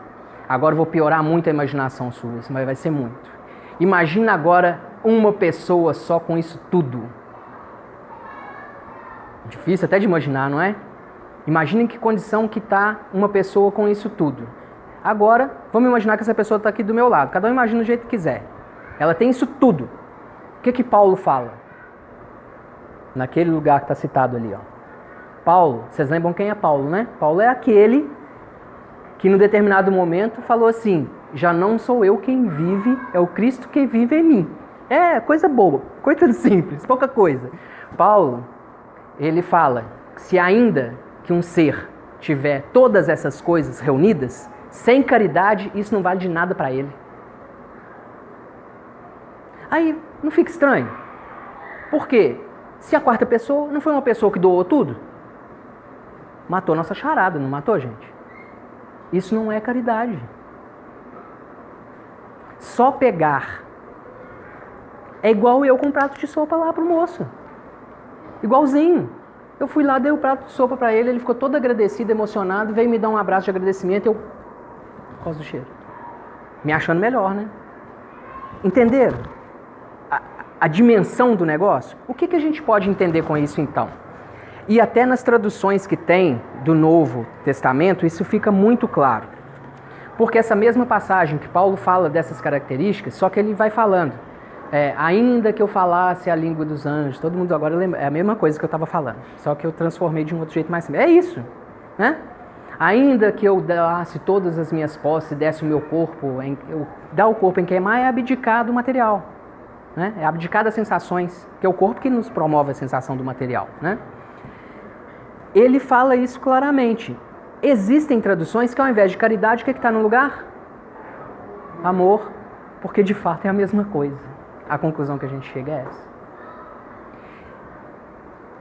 Agora eu vou piorar muito a imaginação sua, mas vai ser muito. Imagina agora uma pessoa só com isso tudo. Difícil até de imaginar, não é? Imagina em que condição que está uma pessoa com isso tudo. Agora, vamos imaginar que essa pessoa está aqui do meu lado. Cada um imagina do jeito que quiser. Ela tem isso tudo. O que Paulo fala? Naquele lugar que está citado ali, ó. Paulo, vocês lembram quem é Paulo, né? Paulo é aquele que no determinado momento falou assim: já não sou eu quem vive, é o Cristo que vive em mim. É coisa boba, coisa simples, pouca coisa. Paulo, ele fala que se ainda que um ser tiver todas essas coisas reunidas, sem caridade, isso não vale de nada para ele. Aí, não fica estranho? Por quê? Se a quarta pessoa não foi uma pessoa que doou tudo, matou nossa charada, não matou, gente? Isso não é caridade. Só pegar. É igual eu com um prato de sopa lá pro moço. Igualzinho. Eu fui lá, dei o prato de sopa para ele, ele ficou todo agradecido, emocionado, veio me dar um abraço de agradecimento e eu... Por causa do cheiro. Me achando melhor, né? Entenderam? A dimensão do negócio? O que a gente pode entender com isso então? E até nas traduções que tem do Novo Testamento, isso fica muito claro. Porque essa mesma passagem que Paulo fala dessas características, só que ele vai falando, ainda que eu falasse a língua dos anjos, todo mundo agora lembra, é a mesma coisa que eu estava falando, só que eu transformei de um outro jeito mais simples. É isso, né? Ainda que eu dasse todas as minhas posses e desse o meu corpo, dar o corpo em queimar é abdicar do material, né? É abdicar das sensações, que é o corpo que nos promove a sensação do material, né? Ele fala isso claramente. Existem traduções que ao invés de caridade, o que está no lugar? Amor, porque de fato é a mesma coisa. A conclusão que a gente chega é essa.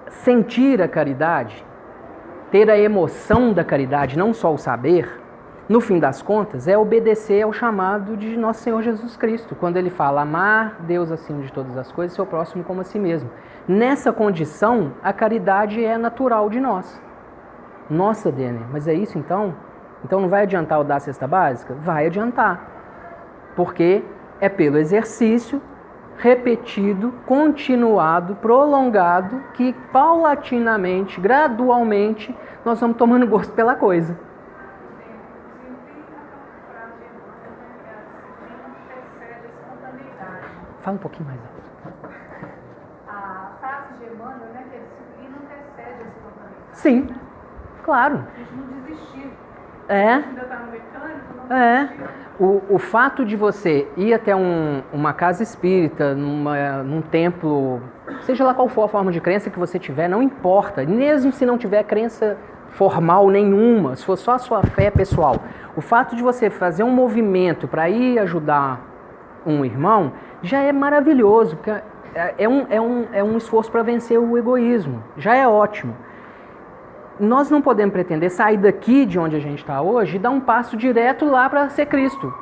Sentir a caridade, ter a emoção da caridade, não só o saber, no fim das contas, é obedecer ao chamado de nosso Senhor Jesus Cristo, quando ele fala amar Deus acima de todas as coisas e seu próximo como a si mesmo. Nessa condição, a caridade é natural de nós. Nossa, Denner, mas é isso então? Então não vai adiantar eu dar a cesta básica? Vai adiantar. Porque é pelo exercício repetido, continuado, prolongado, que paulatinamente, gradualmente, nós vamos tomando gosto pela coisa. Fala um pouquinho mais alto. A frase de Emmanuel, né, que a disciplina antecede a espontaneidade. Sim, claro. A gente não desistiu. Ainda está no mecânico, não desistiu. O fato de você ir até uma casa espírita, num templo, seja lá qual for a forma de crença que você tiver, não importa. Mesmo se não tiver crença formal nenhuma, se for só a sua fé pessoal. O fato de você fazer um movimento para ir ajudar um irmão já é maravilhoso, porque é um esforço para vencer o egoísmo. Já é ótimo. Nós não podemos pretender sair daqui de onde a gente está hoje e dar um passo direto lá para ser Cristo.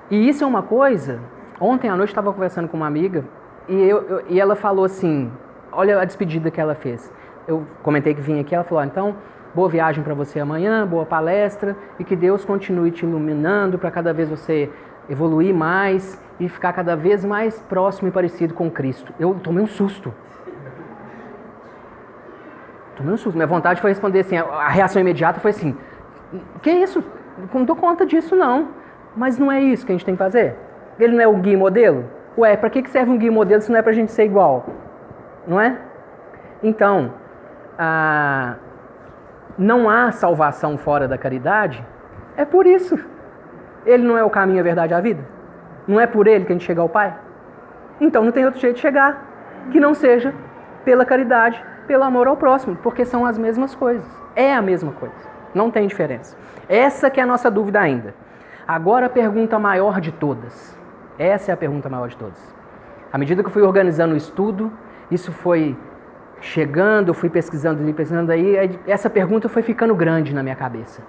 E isso é uma coisa... Ontem à noite eu estava conversando com uma amiga e ela falou assim, olha a despedida que ela fez. Eu comentei que vinha aqui, ela falou, então, boa viagem para você amanhã, boa palestra e que Deus continue te iluminando para cada vez você evoluir mais e ficar cada vez mais próximo e parecido com Cristo. Eu tomei um susto. Minha vontade foi responder assim, a reação imediata foi assim, que isso? Não dou conta disso não. Mas não é isso que a gente tem que fazer? Ele não é o guia e modelo? Ué, para que serve um guia e modelo se não é para a gente ser igual? Não é? Então, não há salvação fora da caridade, é por isso. Ele não é o caminho, a verdade e a vida? Não é por ele que a gente chega ao Pai? Então não tem outro jeito de chegar que não seja pela caridade, pelo amor ao próximo, porque são as mesmas coisas. É a mesma coisa, não tem diferença. Essa que é a nossa dúvida ainda. Agora a pergunta maior de todas. Essa é a pergunta maior de todas. À medida que eu fui organizando o estudo, isso foi chegando, eu fui pesquisando ali, pesquisando aí, essa pergunta foi ficando grande na minha cabeça.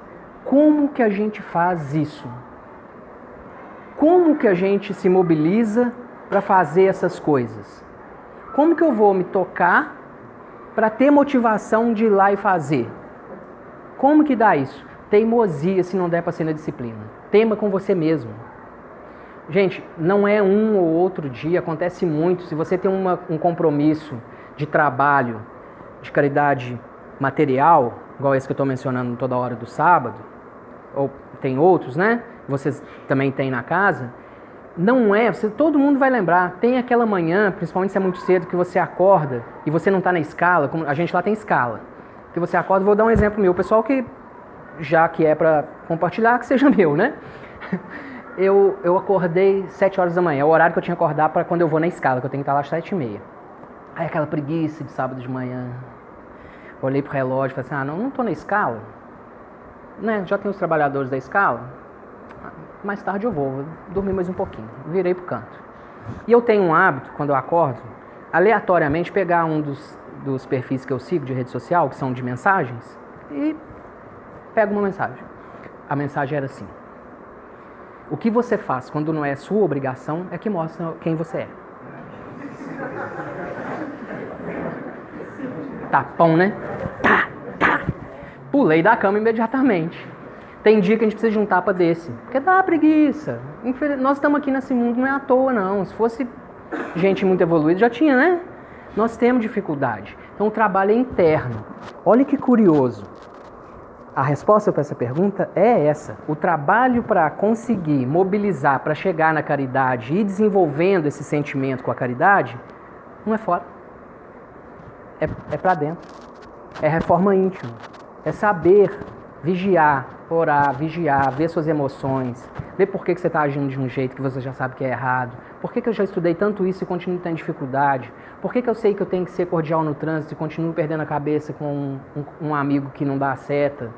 Como que a gente faz isso? Como que a gente se mobiliza para fazer essas coisas? Como que eu vou me tocar para ter motivação de ir lá e fazer? Como que dá isso? Teimosia se não der para ser na disciplina. Teima com você mesmo. Gente, não é um ou outro dia, acontece muito. Se você tem um compromisso de trabalho, de caridade material, igual esse que eu estou mencionando toda hora do sábado, ou tem outros, né? Vocês também têm na casa. Não é, todo mundo vai lembrar, tem aquela manhã, principalmente se é muito cedo, que você acorda e você não está na escala, como a gente lá tem escala, que você acorda, vou dar um exemplo meu, o pessoal que, já que é para compartilhar, que seja meu, né? Eu acordei 7 horas da manhã, é o horário que eu tinha que acordar para quando eu vou na escala, que eu tenho que estar lá às 7h30. Aí aquela preguiça de sábado de manhã, olhei pro relógio e falei assim, não estou na escala, né? Já tem os trabalhadores da escala, mais tarde eu vou dormir mais um pouquinho. Virei pro canto. E eu tenho um hábito, quando eu acordo, aleatoriamente pegar um dos perfis que eu sigo de rede social, que são de mensagens, e pego uma mensagem. A mensagem era assim: o que você faz quando não é sua obrigação é que mostra quem você é. Tapão, né? Tá. Pulei da cama imediatamente. Tem dia que a gente precisa de um tapa desse, porque dá preguiça. Nós estamos aqui nesse mundo, não é à toa não. Se fosse gente muito evoluída, já tinha, né? Nós temos dificuldade. Então o trabalho é interno. Olha que curioso. A resposta para essa pergunta é essa. O trabalho para conseguir mobilizar, para chegar na caridade e ir desenvolvendo esse sentimento com a caridade, não é fora. É para dentro. É reforma íntima. É saber vigiar, orar, vigiar, ver suas emoções, ver por que você está agindo de um jeito que você já sabe que é errado, por que eu já estudei tanto isso e continuo tendo dificuldade, por que eu sei que eu tenho que ser cordial no trânsito e continuo perdendo a cabeça com um amigo que não dá seta,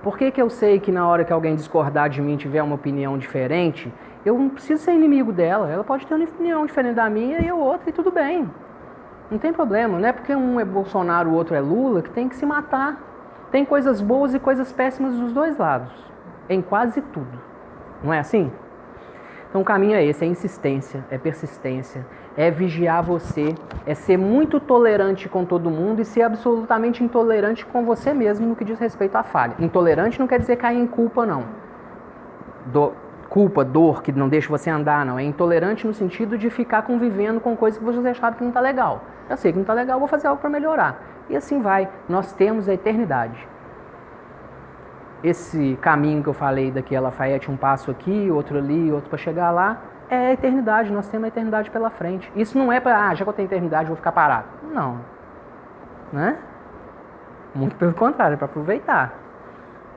por que eu sei que na hora que alguém discordar de mim tiver uma opinião diferente, eu não preciso ser inimigo dela, ela pode ter uma opinião diferente da minha e eu outra e tudo bem, não tem problema, não é porque um é Bolsonaro e o outro é Lula que tem que se matar. Tem coisas boas e coisas péssimas dos dois lados, em quase tudo. Não é assim? Então o caminho é esse, é insistência, é persistência, é vigiar você, é ser muito tolerante com todo mundo e ser absolutamente intolerante com você mesmo no que diz respeito à falha. Intolerante não quer dizer cair em culpa, não. Culpa, dor, que não deixa você andar, não. É intolerante no sentido de ficar convivendo com coisas que você sabe que não está legal. Eu sei que não está legal, vou fazer algo para melhorar. E assim vai. Nós temos a eternidade. Esse caminho que eu falei daqui a Lafayette, um passo aqui, outro ali, outro para chegar lá, é a eternidade. Nós temos a eternidade pela frente. Isso não é para, já que eu tenho eternidade, vou ficar parado. Não. Né? Muito pelo contrário, é para aproveitar.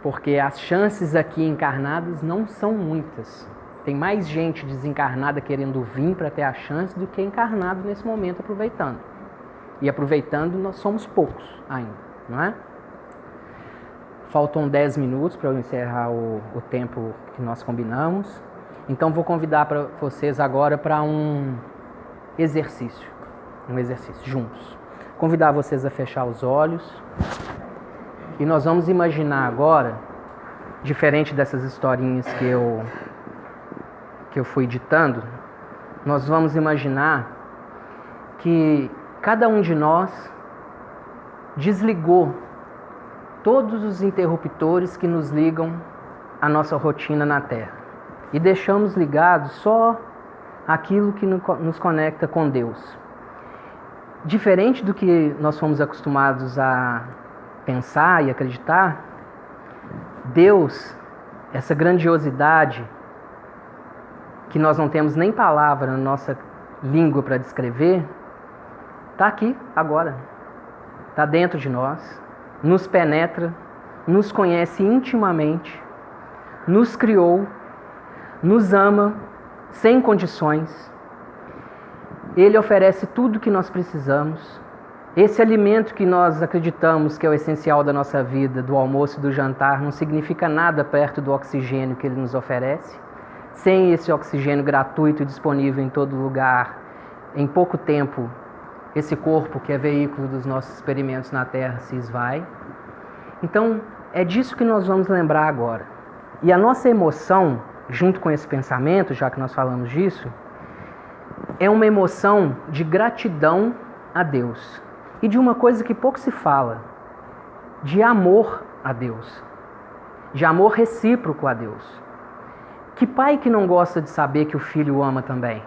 Porque as chances aqui encarnadas não são muitas. Tem mais gente desencarnada querendo vir para ter a chance do que encarnado nesse momento aproveitando. E aproveitando, nós somos poucos ainda, não é? Faltam 10 minutos para eu encerrar o tempo que nós combinamos. Então vou convidar para vocês agora para um exercício juntos. Convidar vocês a fechar os olhos. E nós vamos imaginar agora, diferente dessas historinhas que eu fui ditando, nós vamos imaginar que cada um de nós desligou todos os interruptores que nos ligam à nossa rotina na Terra e deixamos ligados só aquilo que nos conecta com Deus. Diferente do que nós fomos acostumados a pensar e acreditar, Deus, essa grandiosidade que nós não temos nem palavra na nossa língua para descrever, está aqui agora, está dentro de nós, nos penetra, nos conhece intimamente, nos criou, nos ama sem condições Ele oferece tudo o que nós precisamos. Esse alimento que nós acreditamos que é o essencial da nossa vida, do almoço e do jantar, não significa nada perto do oxigênio que Ele nos oferece. Sem esse oxigênio gratuito e disponível em todo lugar, em pouco tempo, esse corpo que é veículo dos nossos experimentos na Terra se esvai. Então, é disso que nós vamos lembrar agora. E a nossa emoção, junto com esse pensamento, já que nós falamos disso, é uma emoção de gratidão a Deus. E de uma coisa que pouco se fala, de amor a Deus. De amor recíproco a Deus. Que pai que não gosta de saber que o filho o ama também?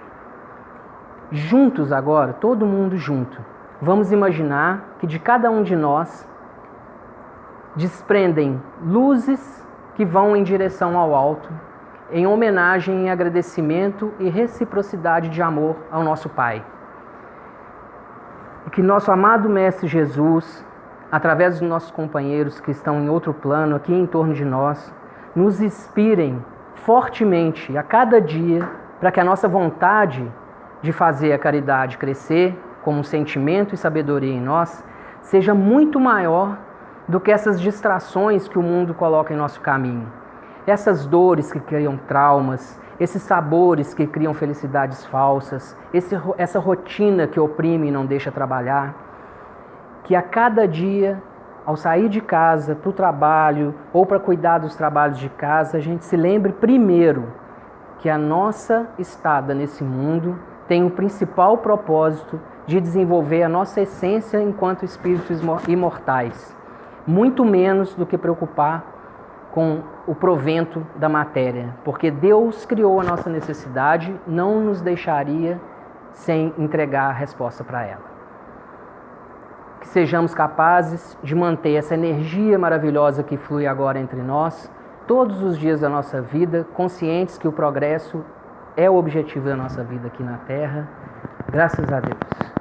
Juntos agora, todo mundo junto, vamos imaginar que de cada um de nós desprendem luzes que vão em direção ao alto, em homenagem e agradecimento e reciprocidade de amor ao nosso Pai. E que nosso amado Mestre Jesus, através dos nossos companheiros que estão em outro plano, aqui em torno de nós, nos inspirem fortemente a cada dia para que a nossa vontade de fazer a caridade crescer como um sentimento e sabedoria em nós seja muito maior do que essas distrações que o mundo coloca em nosso caminho. Essas dores que criam traumas, esses sabores que criam felicidades falsas, essa rotina que oprime e não deixa trabalhar. Que a cada dia, ao sair de casa para o trabalho ou para cuidar dos trabalhos de casa, a gente se lembre primeiro que a nossa estada nesse mundo tem o principal propósito de desenvolver a nossa essência enquanto espíritos imortais. Muito menos do que preocupar com o provento da matéria, porque Deus criou a nossa necessidade, não nos deixaria sem entregar a resposta para ela. Que sejamos capazes de manter essa energia maravilhosa que flui agora entre nós, todos os dias da nossa vida, conscientes que o progresso é o objetivo da nossa vida aqui na Terra. Graças a Deus.